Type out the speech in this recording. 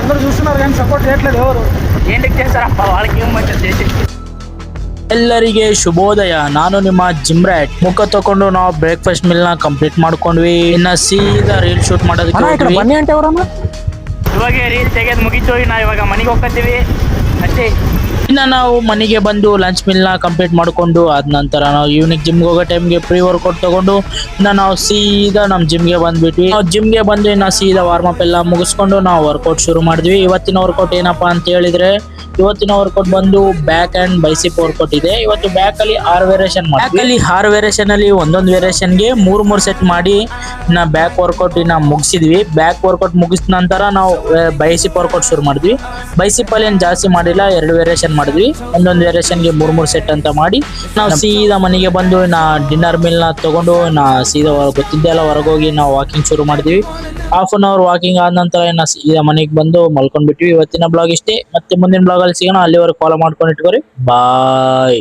అందరూ చూస్తున్నారు కానీ సపోర్ట్ చేయట్లేదు ఎవరు. ఏంటికి చేస్తారప్ప వాళ్ళకి ఏమంటారు చేసి. ಎಲ್ಲರಿಗೆ ಶುಭೋದಯ. ನಾನು ನಿಮ್ಮ ಜಿಮ್ ರ್ಯಾಟ್. ಮುಖ ತಕೊಂಡು ನಾವು ಬ್ರೇಕ್ಫಾಸ್ಟ್ ಮೀಲ್ ನ ಕಂಪ್ಲೀಟ್ ಮಾಡ್ಕೊಂಡ್ವಿ. ಇನ್ನ ಸೀದಾ ರೀಲ್ ಶೂಟ್ ಮಾಡೋದಕ್ಕೆ ಹೋದ್ವಿ. ಬನ್ನಿ ಅಂತ ಅವರಮ್ಮ. ಇವಾಗ ರೀಲ್ ತೆಗೆದು ಮುಗಿತು. ನಾವು ಇವಾಗ ಮನೆಗೆ ಹೋಗ್ತೀವಿ ಅಷ್ಟೇ. ಇನ್ನ ನಾವು ಮನೆಗೆ ಬಂದು ಲಂಚ್ ಮೀಲ್ ನ ಕಂಪ್ಲೀಟ್ ಮಾಡ್ಕೊಂಡು ಆದ ನಂತರ ನಾವು ಈವ್ನಿಂಗ್ ಜಿಮ್ಗೆ ಹೋಗೋ ಟೈಮ್ಗೆ ಪ್ರೀ ವರ್ಕೌಟ್ ತಗೊಂಡು ಇನ್ನ ನಾವು ಸೀದಾ ನಮ್ಮ ಜಿಮ್ಗೆ ಬಂದ್ಬಿಟ್ವಿ. ನಾವು ಜಿಮ್ಗೆ ಬಂದು ಇನ್ನ ಸೀದಾ ವಾರ್ಮ್ ಅಪ್ ಎಲ್ಲ ಮುಗಿಸ್ಕೊಂಡು ನಾವು ವರ್ಕೌಟ್ ಶುರು ಮಾಡಿದ್ವಿ. ಇವತ್ತಿನ ವರ್ಕೌಟ್ ಏನಪ್ಪಾ ಅಂತ ಹೇಳಿದ್ರೆ, ಇವತ್ತಿನ ವರ್ಕೌಟ್ ಬಂದು ಬ್ಯಾಕ್ ಅಂಡ್ ಬೈಸಿಪ್ ವರ್ಕೌಟ್ ಇದೆ. ಇವತ್ತು ಬ್ಯಾಕ್ ಅಲ್ಲಿ 6 ವೇರಿಯೇಷನ್ ಮಾಡಿ, 6 ವೇರಿಯೇಷನ್ ಅಲ್ಲಿ ಒಂದೊಂದು ವೇರಿಯೇಷನ್ ಗೆ 3 ಸೆಟ್ ಮಾಡಿ ಇನ್ನ ಬ್ಯಾಕ್ ವರ್ಕೌಟ್ ಇನ್ನ ಮುಗಿಸಿದ್ವಿ. ಬ್ಯಾಕ್ ವರ್ಕೌಟ್ ಮುಗಿದ ನಂತರ ನಾವು ಬೈಸಿಪ್ ವರ್ಕೌಟ್ ಶುರು ಮಾಡಿದ್ವಿ. ಬೈಸಿಪ್ ಅಲ್ಲಿ ಏನ್ ಜಾಸ್ತಿ ಮಾಡಿಲ್ಲ, 2 ವೇರಿಯೇಷನ್ ಮಾಡಿದ್ವಿ. ಒಂದೊಂದು ವೇರಿಯೇಷನ್ ಗೆ 3 ಸೆಟ್ ಅಂತ ಮಾಡಿ ನಾವು ಸೀದಾ ಮನೆಗೆ ಬಂದು ಡಿನ್ನರ್ ಮೀಲ್ ನ ತಗೊಂಡು ಸೀದಾ ಗೊತ್ತಿದ್ದೆ ಎಲ್ಲ ಹೊರಗೋಗಿ ನಾವು ವಾಕಿಂಗ್ ಶುರು ಮಾಡಿದ್ವಿ. ಹಾಫ್ ಅನ್ ಅವರ್ ವಾಕಿಂಗ್ ಆದ ನಂತರ ಸೀದಾ ಮನೆಗೆ ಬಂದು ಮಲ್ಕೊಂಡ್ಬಿಟ್ವಿ. ಇವತ್ತಿನ ಬ್ಲಾಗ್ ಇಷ್ಟೇ. ಮತ್ತೆ ಮುಂದಿನ ಬ್ಲಾಗ್ ಅಲ್ಲಿ ಸಿಗೋಣ. ಅಲ್ಲಿವರೆಗೆ ಫಾಲೋ ಮಾಡ್ಕೊಂಡು ಇಟ್ಕೋರಿ. ಬಾಯ್.